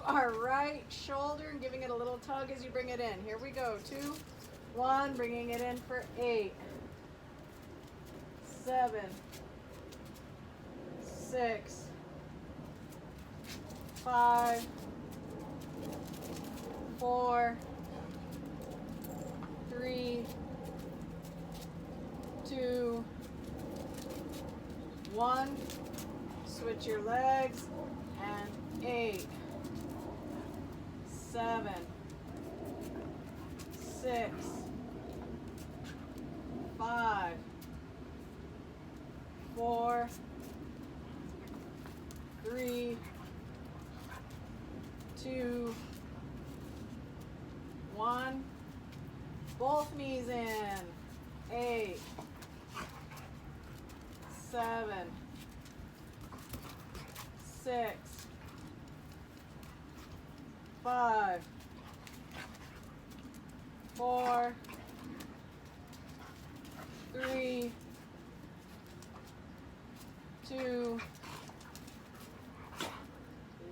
our right shoulder and giving it a little tug as you bring it in. Here we go. 2, 1, bringing it in for 8, 7, 6, 5, 4, 3, 2, 1. Switch your legs. And 8, 7, 6, 5, 4, 3, 2, 1. Both knees in. 8, 7, 6, 5, 4, 3, 2,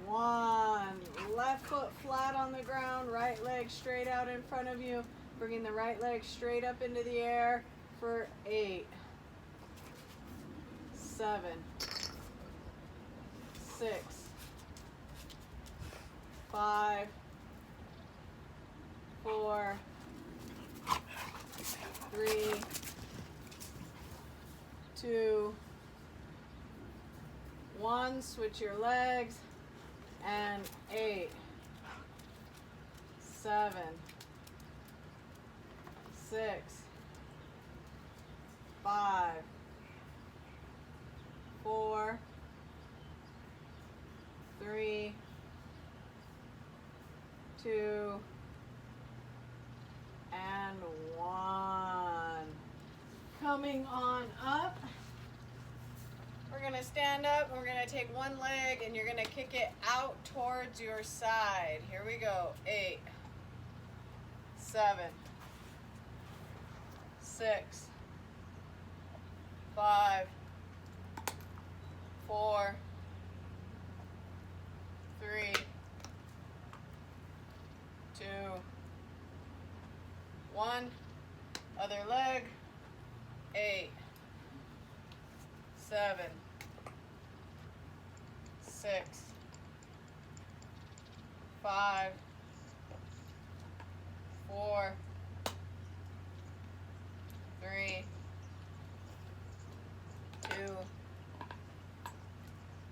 1. Left foot flat on the ground, right leg straight out in front of you. Bringing the right leg straight up into the air for 8, 7, 6, 5, 4, 3, 2, 1. Switch your legs. And 8, 7, 6, 5, 4, 3, 2, and 1. Coming on up. We're going to stand up, and we're going to take one leg, and you're going to kick it out towards your side. Here we go. 8, 7, 6, 5, 4, 3, 2, 1. Other leg. 8, 7, 6, 5, 4, 3, 2,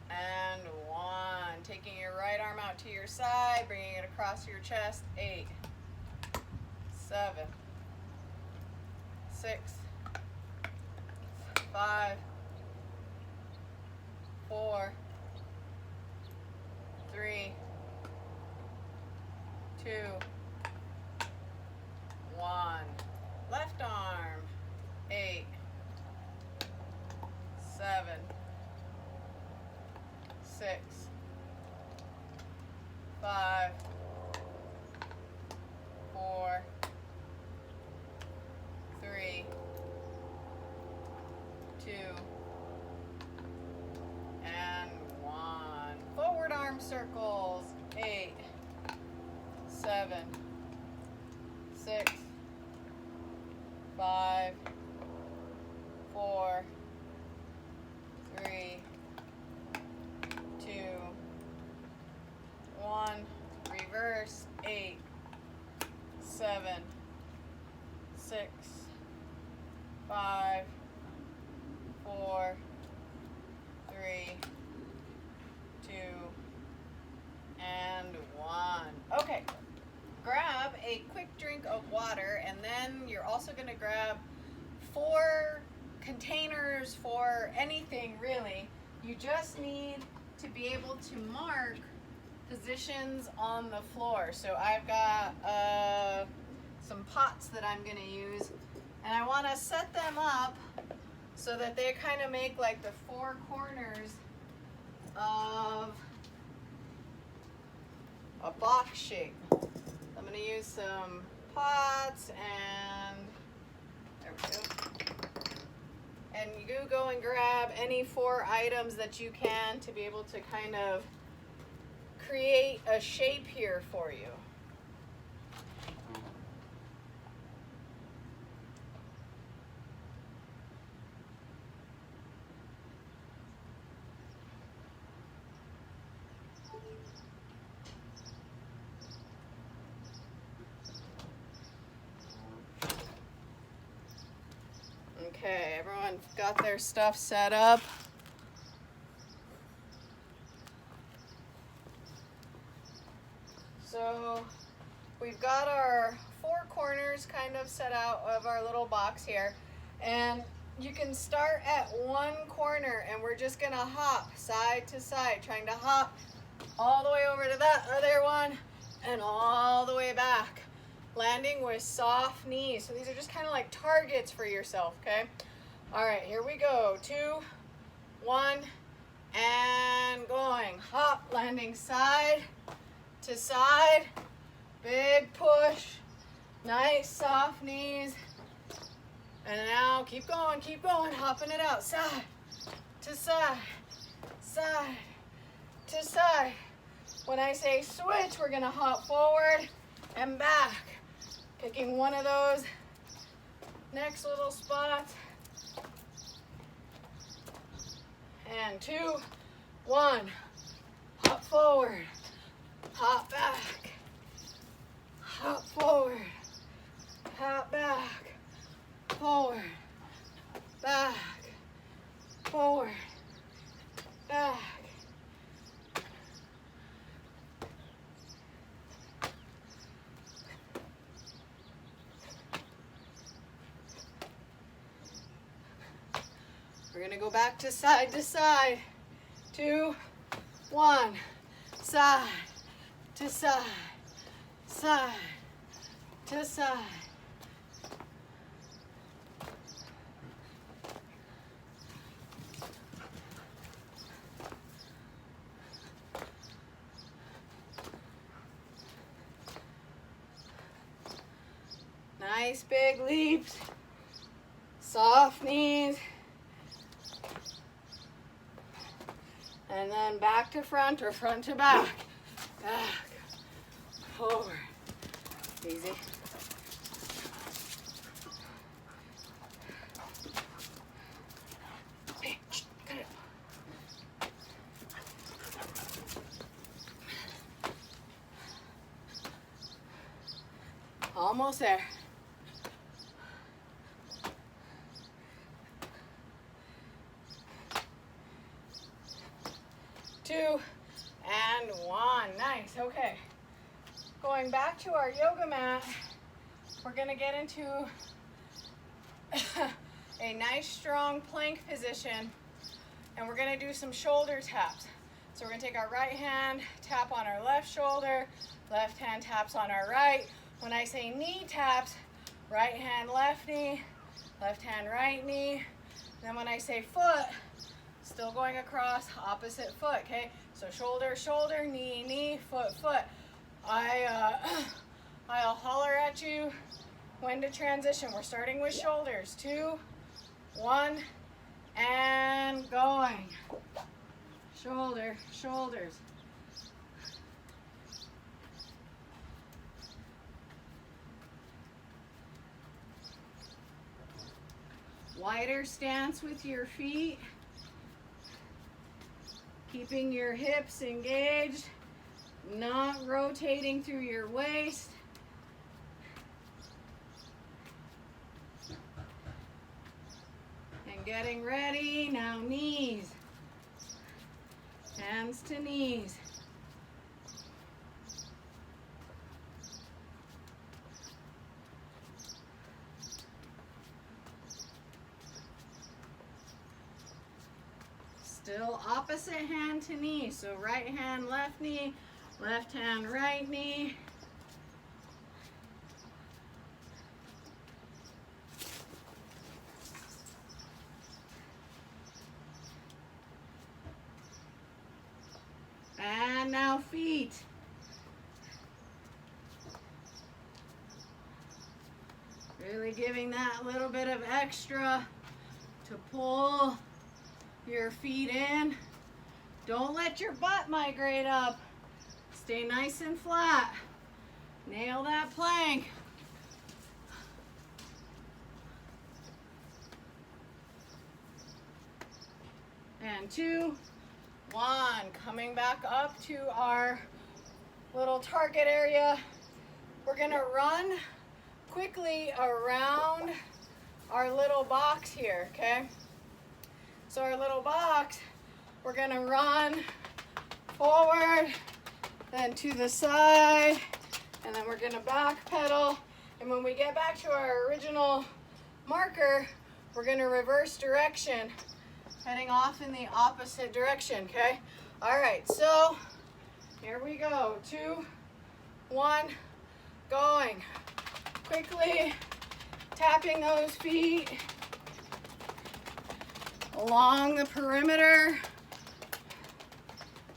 and 1. Taking your right arm out to your side, bringing it across your chest. 8, 7, 6, 5, 4, 3, 2, 1. Left arm. 8, 7, 6, 5, 4, 3, 2, and 1. Forward arm circles. 8, 7, 6, 5, 4, 3, 2, 1. Reverse. 8, 7, 6, 5, 4, 3, 2, and 1. Okay, grab a quick drink of water, and then you're also going to grab 4 containers for anything really. You just need to be able to mark positions on the floor. So I've got some pots that I'm going to use, and I want to set them up so that they kind of make like the 4 corners of a box shape. I'm going to use some pots, and there we go. And you go and grab any 4 items that you can to be able to kind of create a shape here for you. Okay, everyone got their stuff set up. So we've got our four corners kind of set out of our little box here. And you can start at one corner and we're just gonna hop side to side, trying to hop all the way over to that other one and all the way back. Landing with soft knees. So these are just kind of like targets for yourself, okay? All right, here we go. 2, 1, and going. Hop, landing side to side. Big push. Nice soft knees. And now keep going, hopping it out. Side to side, side to side. When I say switch, we're gonna hop forward and back. Picking one of those next little spots. And 2, 1, hop forward, hop back, hop forward, hop back, forward, back, forward, back. We're gonna go back to side, 2, 1, side to side, side to side. Nice big leaps, soft knees. And then back to front or front to back. Back, forward. Easy. Hey, cut it. Almost there. 2, and 1. Nice. Okay. Going back to our yoga mat, we're going to get into a nice strong plank position, and we're going to do some shoulder taps. So we're going to take our right hand, tap on our left shoulder, left hand taps on our right. When I say knee taps, right hand, left knee, left hand, right knee. Then when I say foot, still going across, opposite foot, okay? So shoulder, shoulder, knee, knee, foot, foot. I'll holler at you when to transition. We're starting with shoulders. 2, 1, and going. Shoulder, shoulders. Wider stance with your feet. Keeping your hips engaged, not rotating through your waist. And getting ready, now knees. Hands to knees. Still opposite hand to knee. So right hand, left knee, left hand, right knee. And now feet. Really giving that little bit of extra to pull your feet in. Don't let your butt migrate up. Stay nice and flat. Nail that plank. And 2, 1. Coming back up to our little target area. We're gonna run quickly around our little box here, okay? So our little box, we're gonna run forward, then to the side, and then we're gonna back pedal. And when we get back to our original marker, we're gonna reverse direction, heading off in the opposite direction, okay? All right, so here we go. 2, 1, going. Quickly tapping those feet along the perimeter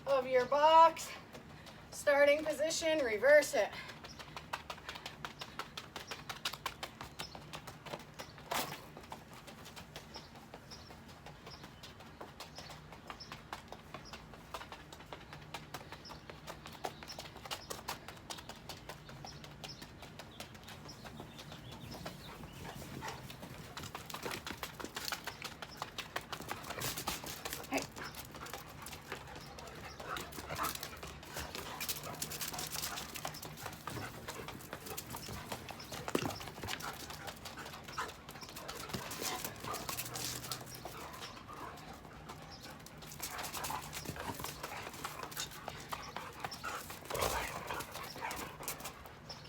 of your box. Starting position, reverse it.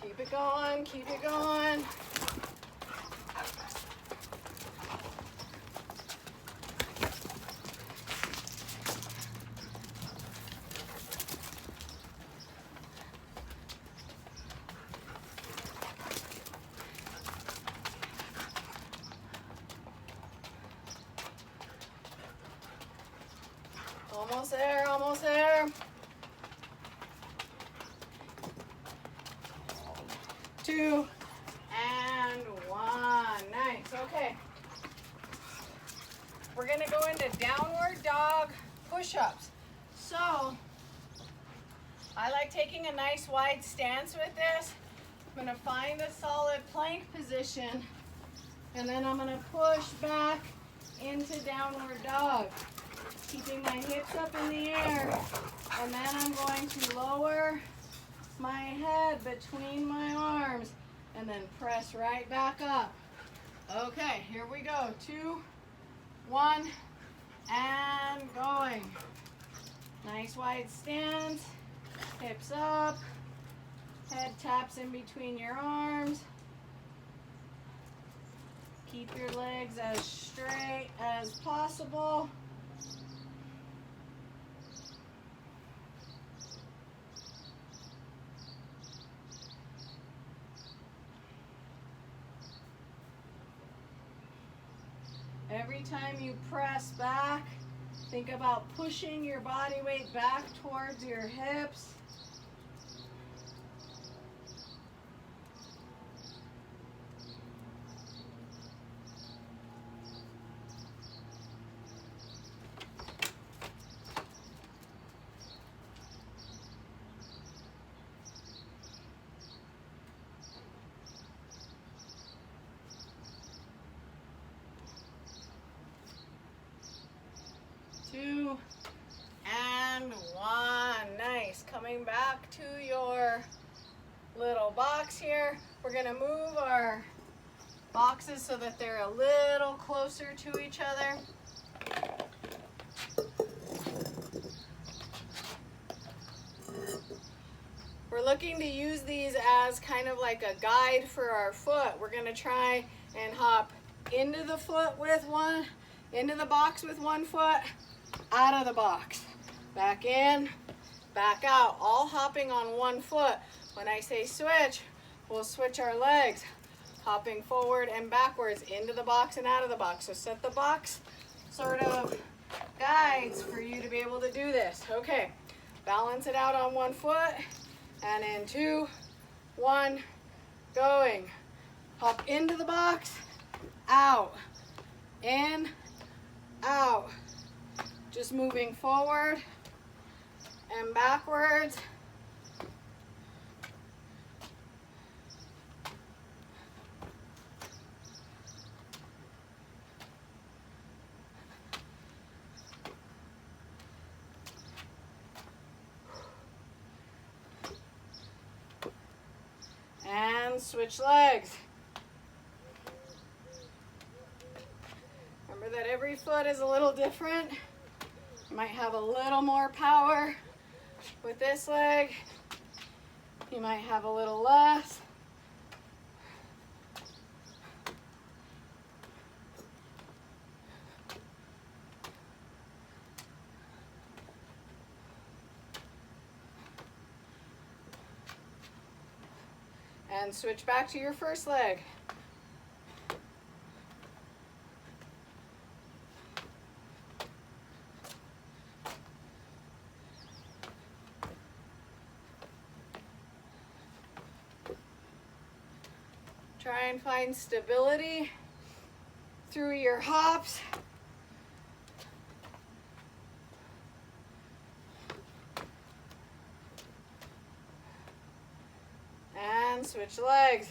Keep it going, keep it going. Almost there, almost there. 2 and 1. Nice. Okay. We're going to go into downward dog push-ups. So, I like taking a nice wide stance with this. I'm going to find a solid plank position, and then I'm going to push back into downward dog, keeping my hips up in the air, and then I'm going to lower my head between my arms and then press right back up. Okay, here we go. 2, 1, and going. Nice wide stance, hips up, head taps in between your arms. Keep your legs as straight as possible. Every time you press back, think about pushing your body weight back towards your hips. Two and 1. Nice. Coming back to your little box here. We're going to move our boxes so that they're a little closer to each other. We're looking to use these as kind of like a guide for our foot. We're going to try and hop into the box with one foot, out of the box, back in, back out, all hopping on one foot. When I say switch, we'll switch our legs, hopping forward and backwards into the box and out of the box. So set the box sort of guides for you to be able to do this. Okay, balance it out on one foot, and in 2, 1, going. Hop into the box, out, in, out. Just moving forward and backwards switch legs. Remember that every foot is a little different. You might have a little more power with this leg. You might have a little less. And switch back to your first leg. Try and find stability through your hops. And switch legs.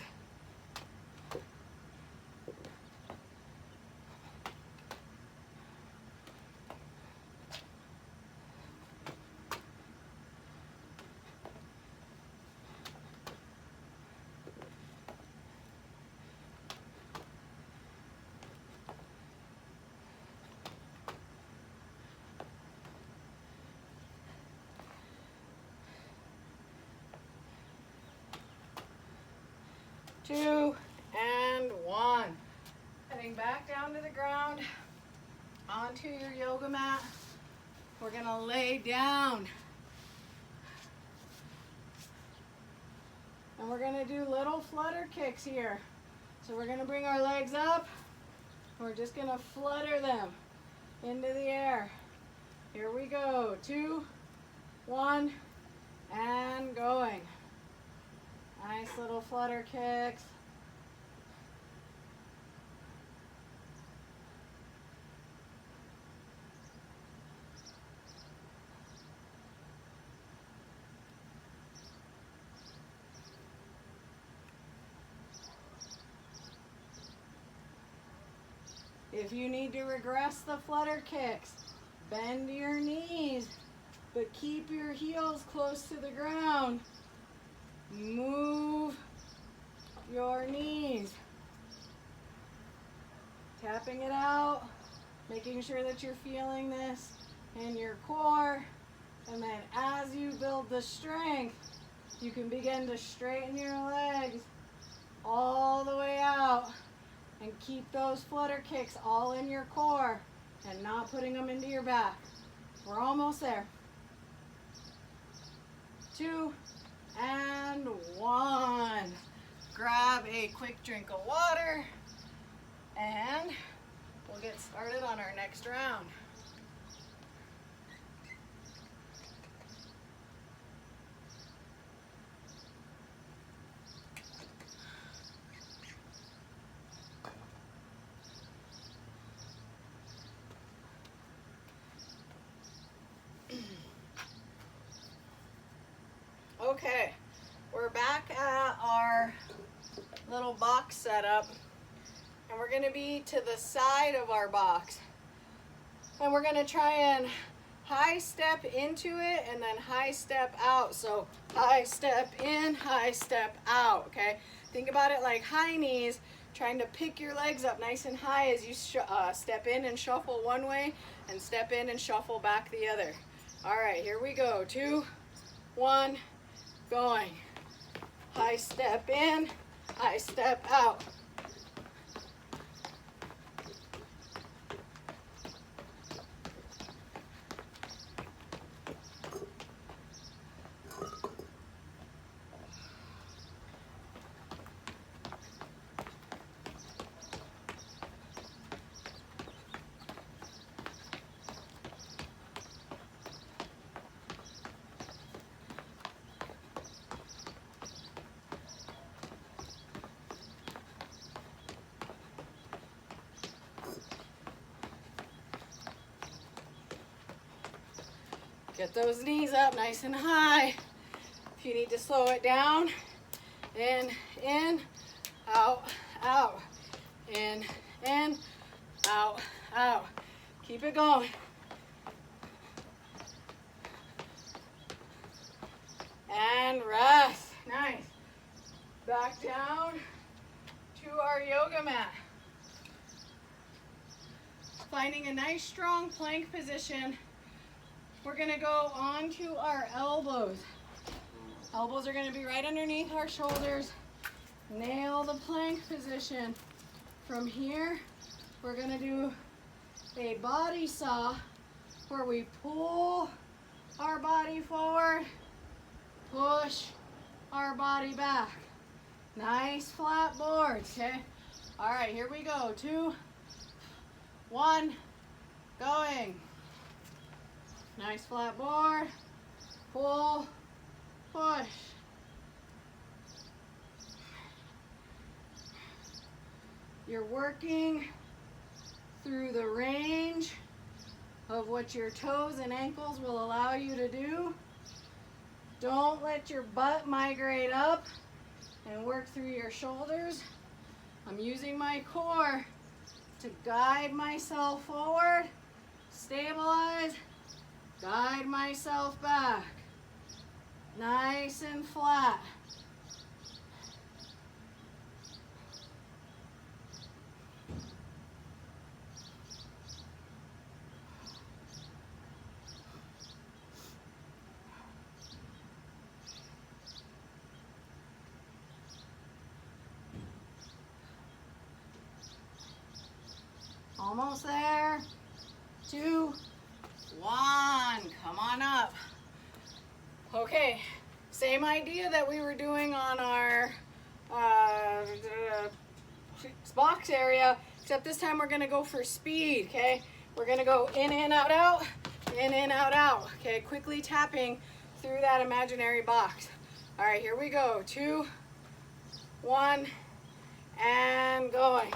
Two, and one. Heading back down to the ground, onto your yoga mat. We're gonna lay down. And we're gonna do little flutter kicks here. So we're gonna bring our legs up. We're just gonna flutter them into the air. Here we go. 2, 1, and going. Nice little flutter kicks. If you need to regress the flutter kicks, bend your knees, but keep your heels close to the ground. Move your knees. Tapping it out, making sure that you're feeling this in your core. And then as you build the strength, you can begin to straighten your legs all the way out and keep those flutter kicks all in your core and not putting them into your back. We're almost there. 2, and 1. Grab a quick drink of water and we'll get started on our next round. Okay, we're back at our little box setup, and we're going to be to the side of our box. And we're going to try and high step into it and then high step out. So high step in, high step out, okay? Think about it like high knees, trying to pick your legs up nice and high as you step in and shuffle one way and step in and shuffle back the other. All right, here we go. 2, 1, going. High step in, high step out. Get those knees up nice and high. If you need to slow it down, in, out, out. In, out, out. Keep it going. And rest. Nice. Back down to our yoga mat. Finding a nice strong plank position. We're gonna go onto our elbows. Elbows are gonna be right underneath our shoulders. Nail the plank position. From here, we're gonna do a body saw where we pull our body forward, push our body back. Nice flat boards, okay? All right, here we go. 2, 1, going. Nice flat board, pull, push. You're working through the range of what your toes and ankles will allow you to do. Don't let your butt migrate up and work through your shoulders. I'm using my core to guide myself forward, stabilize, guide myself back. Nice and flat. Almost there. 2, 1. Come on up. Okay, same idea that we were doing on our box area, except this time we're gonna go for speed, okay? We're gonna go in, out, out, in, out, out. Okay, quickly tapping through that imaginary box. All right, here we go. 2, 1, and going.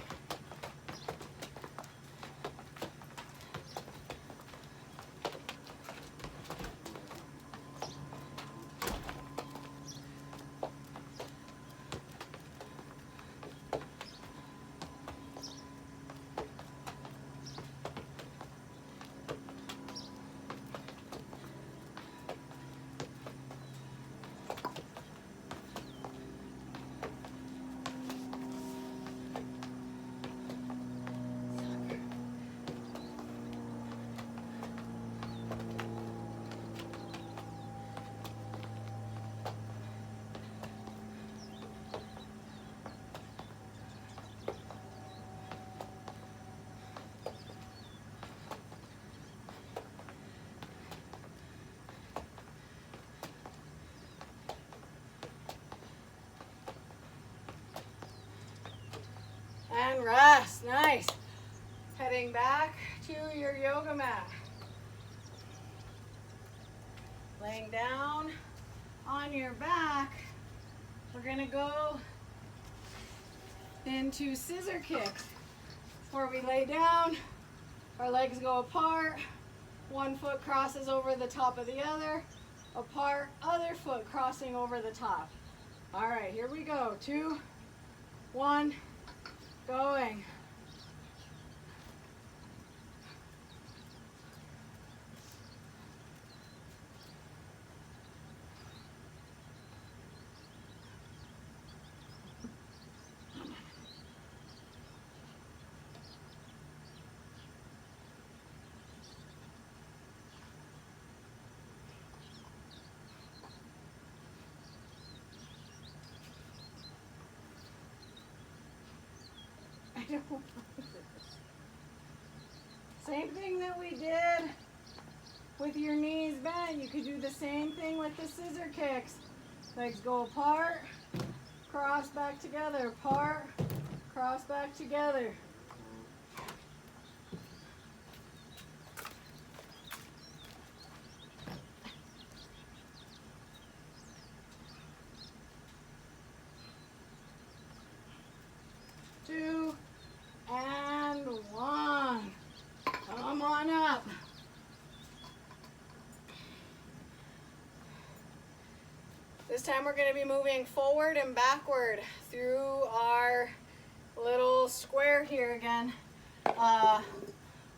And rest. Nice. Heading back to your yoga mat. Laying down on your back, we're going to go into scissor kicks, where we lay down, our legs go apart, one foot crosses over the top of the other, apart, other foot crossing over the top. All right, here we go. 2, 1, going. Same thing that we did with your knees bent. You could do the same thing with the scissor kicks. Legs go apart, cross back together, apart, cross back together. Two, and 1. Come on up. This time we're going to be moving forward and backward through our little square here again.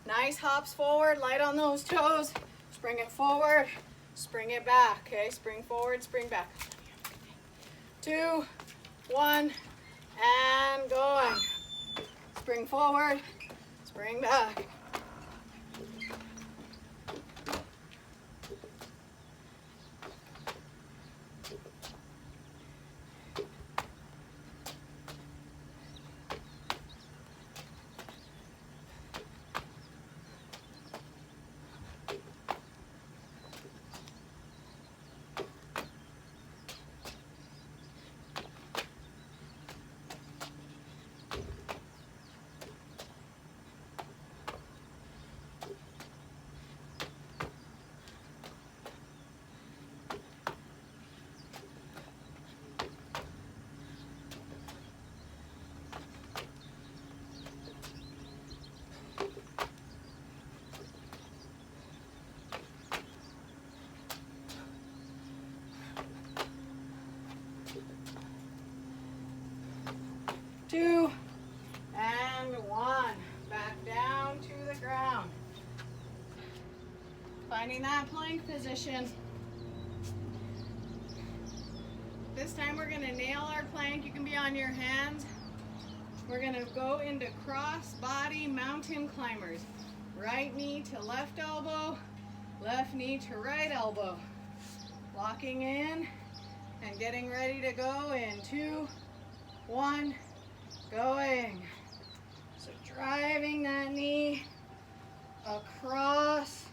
Nice hops forward, light on those toes. Spring it forward, spring it back. Okay, spring forward, spring back. 2, 1, and going. Spring forward, spring back. Two, and 1. Back down to the ground. Finding that plank position. This time we're going to nail our plank. You can be on your hands. We're going to go into cross body mountain climbers. Right knee to left elbow, left knee to right elbow. Locking in and getting ready to go in 2, 1, going. So driving that knee across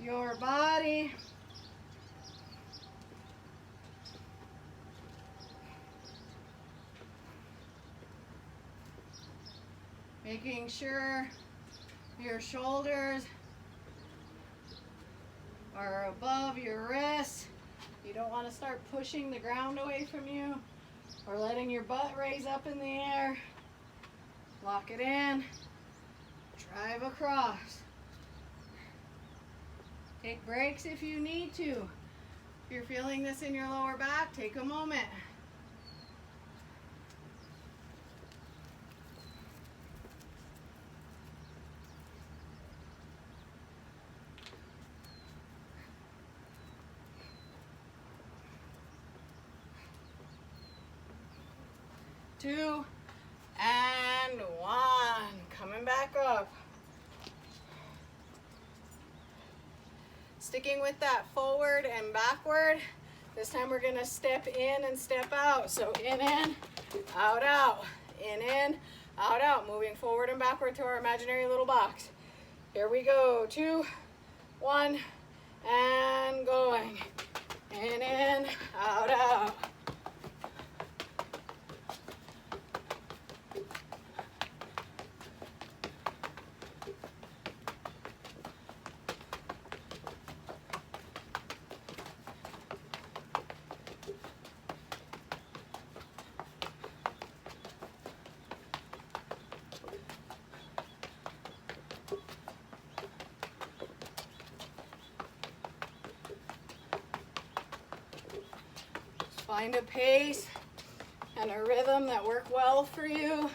your body. Making sure your shoulders are above your wrists. You don't want to start pushing the ground away from you or letting your butt raise up in the air. Lock it in. Drive across. Take breaks if you need to. If you're feeling this in your lower back, take a moment. Two, and 1. Coming back up. Sticking with that forward and backward. This time we're going to step in and step out. So in, out, out. In, out, out. Moving forward and backward to our imaginary little box. Here we go. 2, 1, and going. In, out, out. Find a pace and a rhythm that work well for you.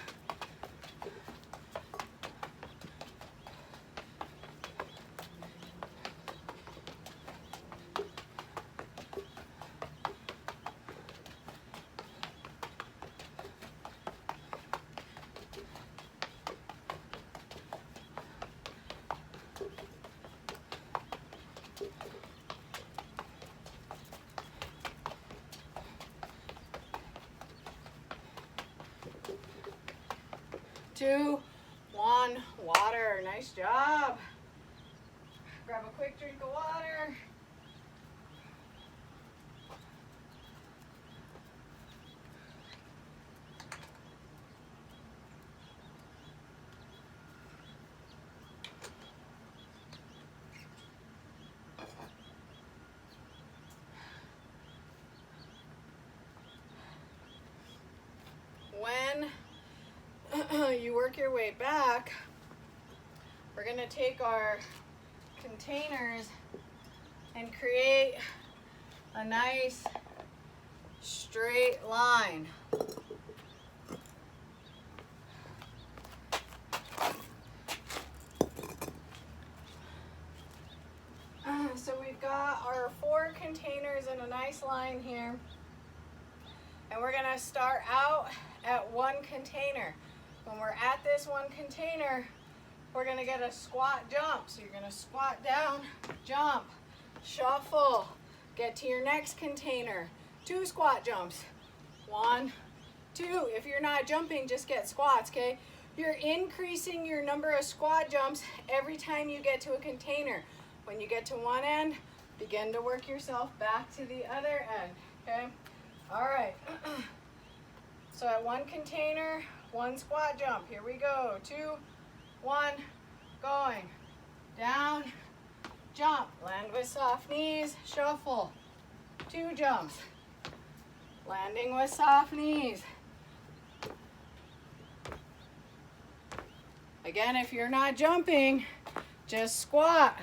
Two, 1, water. Nice job. Grab a quick drink of water. When you work your way back, we're going to take our containers and create a nice straight line. So we've got our 4 containers in a nice line here. And we're gonna start out at 1 container. When we're at this 1 container, we're gonna get a squat jump. So you're gonna squat down, jump, shuffle, get to your next container. 2 squat jumps. 1, 2. If you're not jumping, just get squats, okay? You're increasing your number of squat jumps every time you get to a container. When you get to one end, begin to work yourself back to the other end, okay? All right. So at 1 container, 1 squat jump. Here we go. 2, 1, going. Down, jump. Land with soft knees, shuffle. 2 jumps. Landing with soft knees. Again, if you're not jumping, just squat.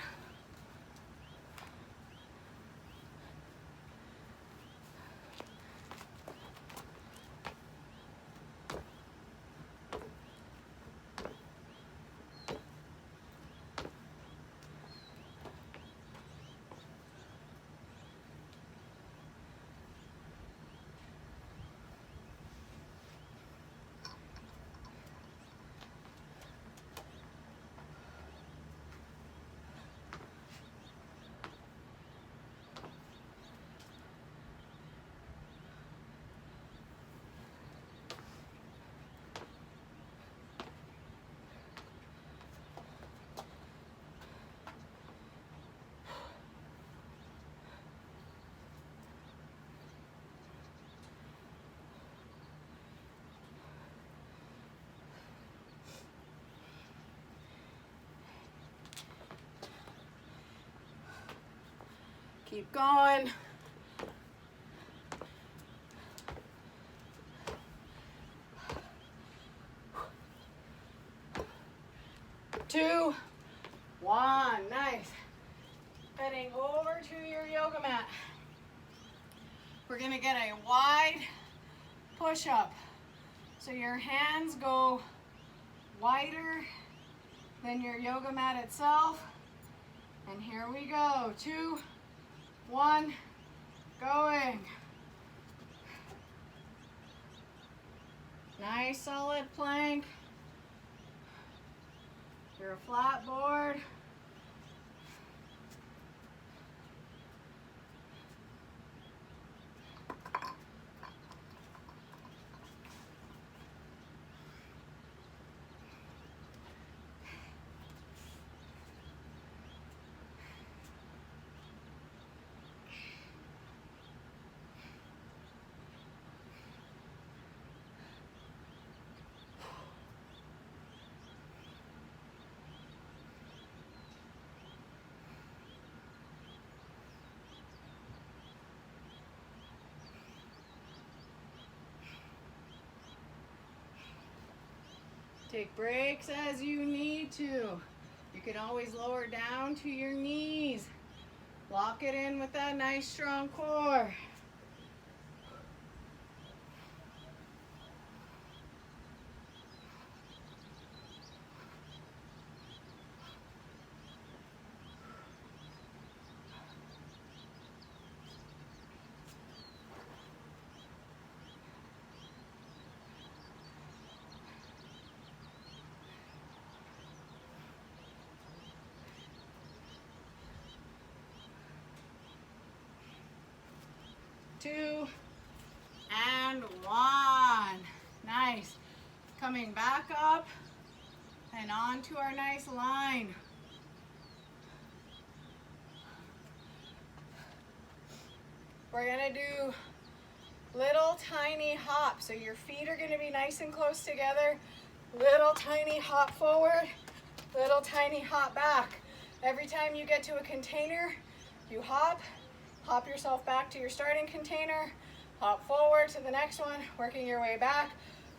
Keep going. 2, 1, nice. Heading over to your yoga mat. We're gonna get a wide push-up. So your hands go wider than your yoga mat itself. And here we go. 2, 1, going. Nice solid plank. You're a flat board. Take breaks as you need to. You can always lower down to your knees. Lock it in with that nice strong core. Two, and 1. Nice. Coming back up and onto our nice line. We're gonna do little tiny hops. So your feet are gonna be nice and close together. Little tiny hop forward, little tiny hop back. Every time you get to a container, you hop yourself back to your starting container, hop forward to the next one, working your way back.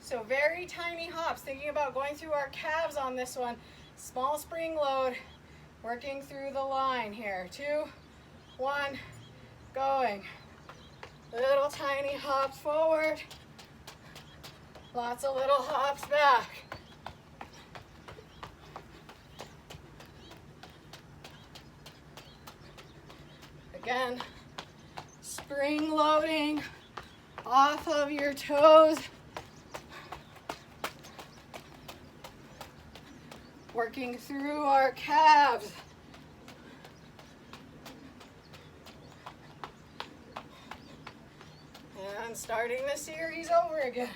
So very tiny hops, thinking about going through our calves on this one. Small spring load, working through the line here. 2, 1, going. Little tiny hops forward, lots of little hops back. Again, spring loading off of your toes. Working through our calves. And starting the series over again.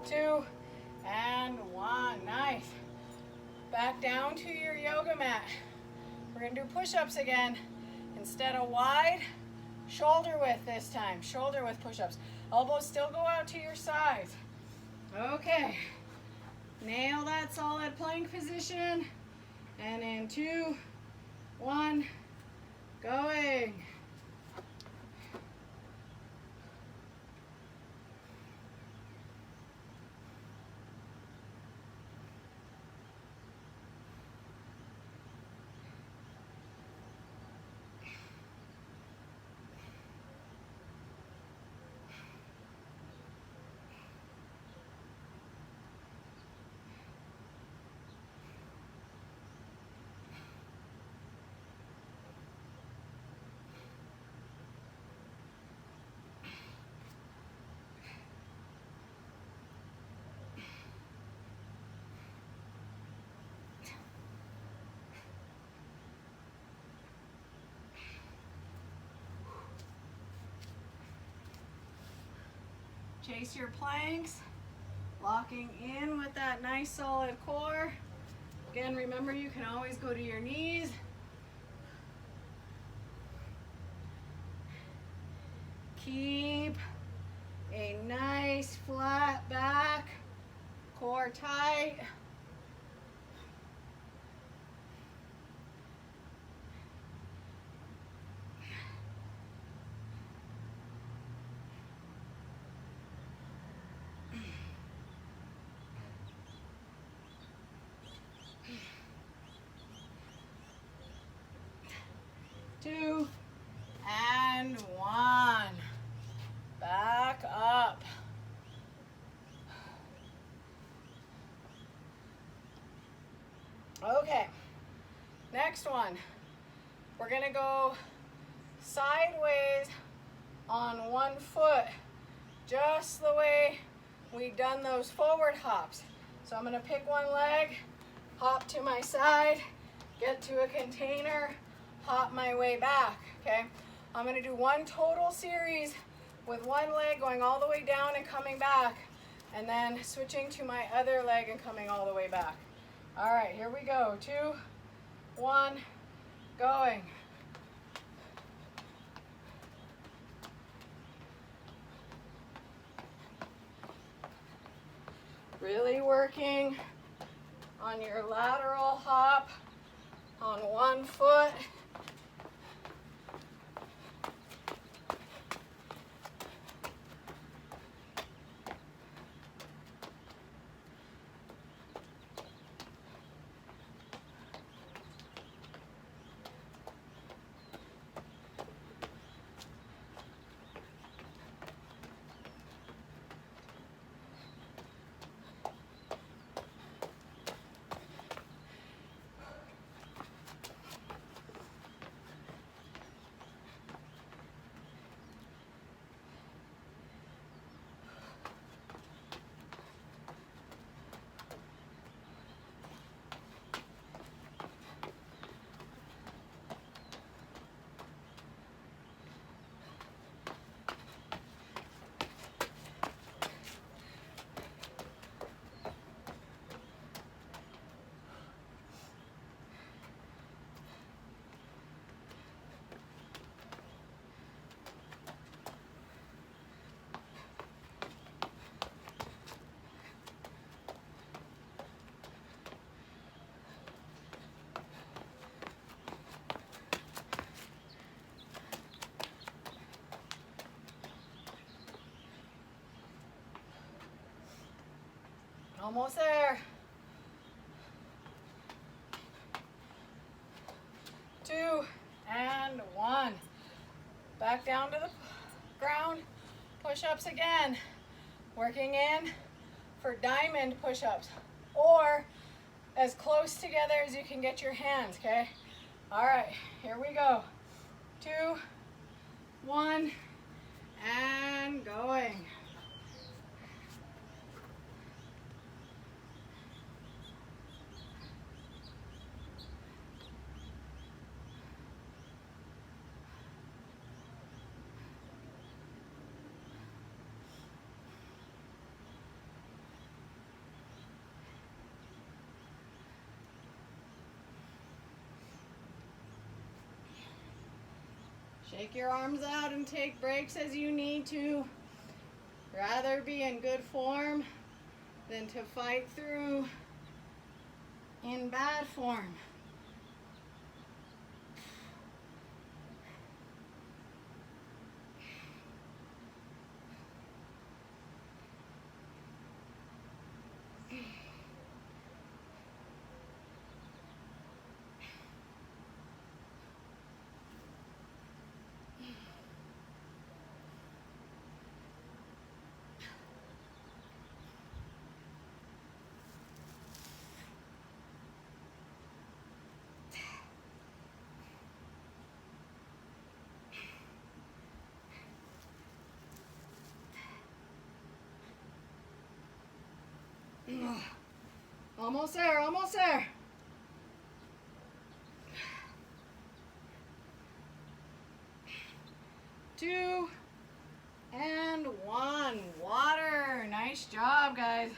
Two, and one. Nice. Back down to your yoga mat. We're going to do push-ups again. Instead of wide, shoulder width this time. Shoulder width push-ups. Elbows still go out to your sides. Okay. Nail that solid plank position. And in 2, 1, going. Chase your planks, locking in with that nice solid core. Again, remember you can always go to your knees. Keep a nice flat back, core tight. Two, and one. Back up. Okay, next one. We're gonna go sideways on one foot, just the way we've done those forward hops. So I'm gonna pick one leg, hop to my side, get to a container, hop my way back, okay? I'm gonna do one total series with one leg going all the way down and coming back, and then switching to my other leg and coming all the way back. All right, here we go. 2, 1, going. Really working on your lateral hop on one foot. Almost there. 2 and 1. Back down to the ground. Push-ups again. Working in for diamond push-ups or as close together as you can get your hands, okay? All right, here we go. 2, 1, and going. Shake your arms out and take breaks as you need to. Rather be in good form than to fight through in bad form. Almost there, almost there. 2 and 1. Water. Nice job, guys.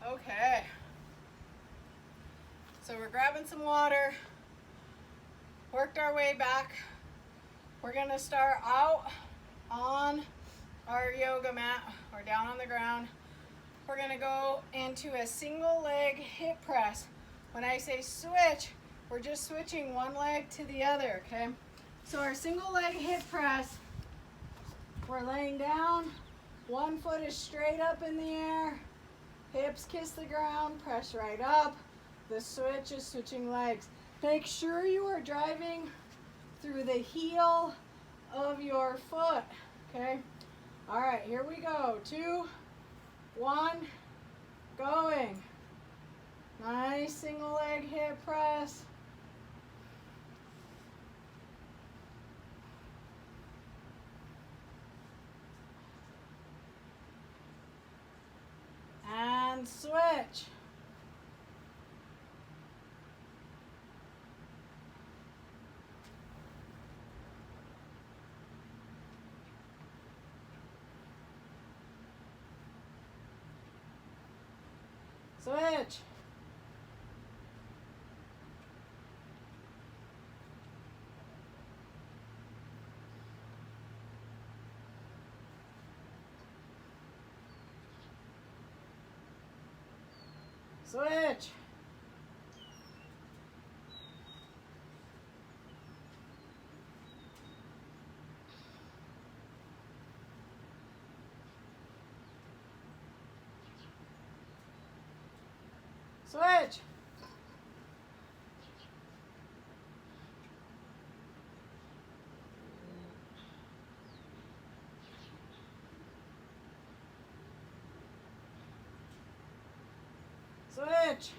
Okay, so we're grabbing some water, worked our way back. We're gonna start out on our yoga mat or down on the ground. We're gonna go into a single leg hip press. When I say switch, we're just switching one leg to the other, okay? So our single leg hip press, we're laying down, one foot is straight up in the air, hips kiss the ground, press right up. The switch is switching legs. Make sure you are driving through the heel of your foot, okay? All right, here we go. 2, 1, going. Nice single leg hip press. And switch. Switch. Switch. Switch. Switch.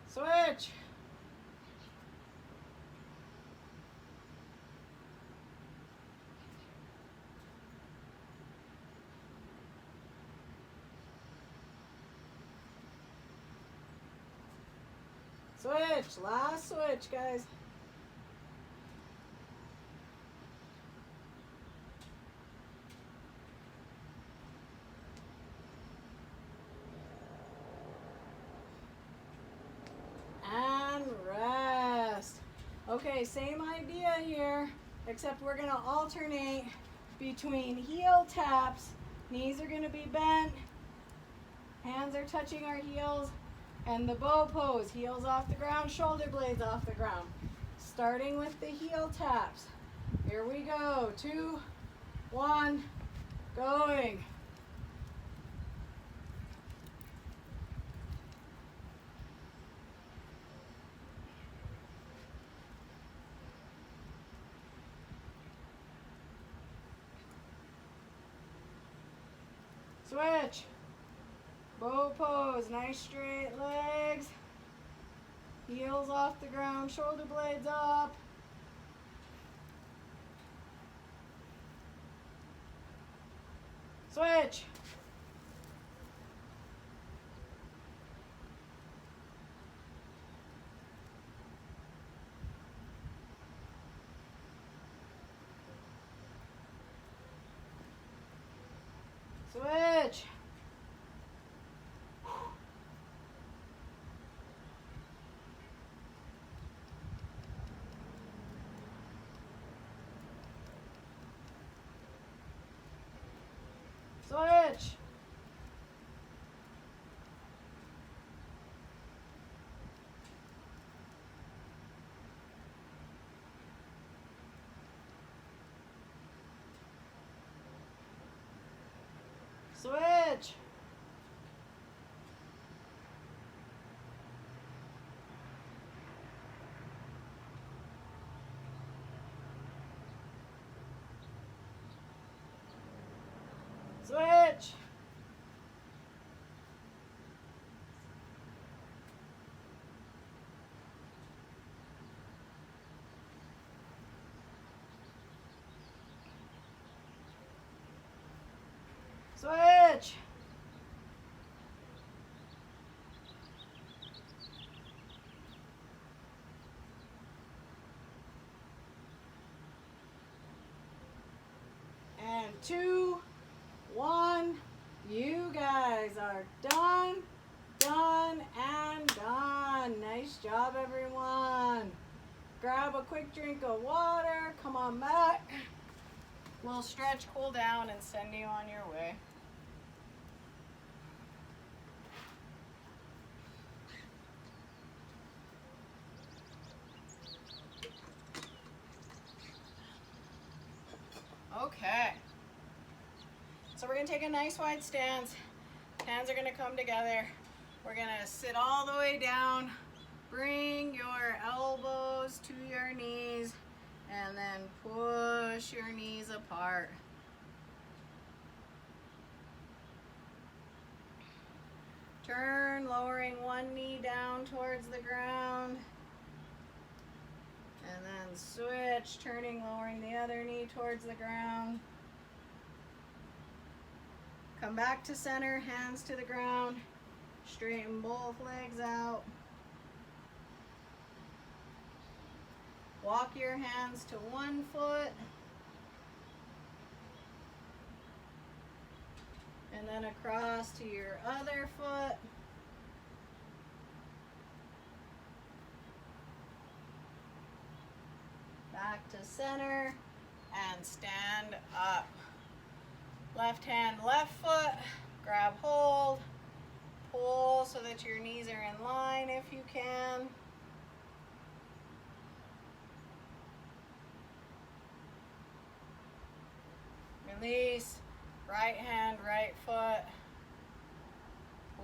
Switch. Switch. Last switch, guys. Okay, same idea here, except we're gonna alternate between heel taps. Knees are gonna be bent, hands are touching our heels, and the bow pose, heels off the ground, shoulder blades off the ground. Starting with the heel taps. Here we go, 2, 1, going. Switch. Bow pose, nice straight legs. Heels off the ground, shoulder blades up. Switch. Switch. Switch. Switch. Switch. Switch. And 2, 1. You guys are done, done, and done. Nice job, everyone. Grab a quick drink of water. Come on back. We'll stretch, cool down, and send you on your way. Okay. So we're going to take a nice wide stance. Hands are going to come together. We're going to sit all the way down. Bring your elbows to your knees and then push your knees apart. Turn, lowering one knee down towards the ground. And then switch, turning, lowering the other knee towards the ground. Come back to center, hands to the ground. Straighten both legs out. Walk your hands to one foot. And then across to your other foot. Back to center and stand up. Left hand, left foot, grab hold, pull so that your knees are in line if you can. Release, right hand, right foot,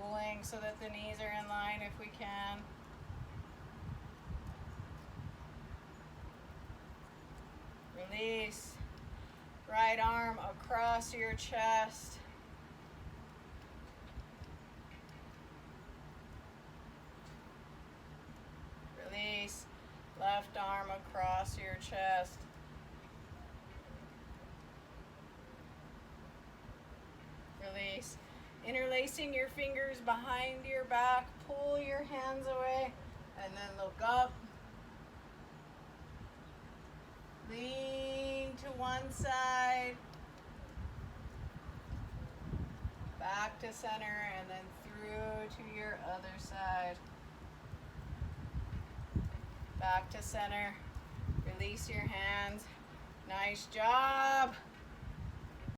pulling so that the knees are in line if we can. Release. Right arm across your chest. Release. Left arm across your chest. Release. Interlacing your fingers behind your back. Pull your hands away and then look up. Lean to one side, back to center, and then through to your other side. Back to center, Release your hands. Nice job.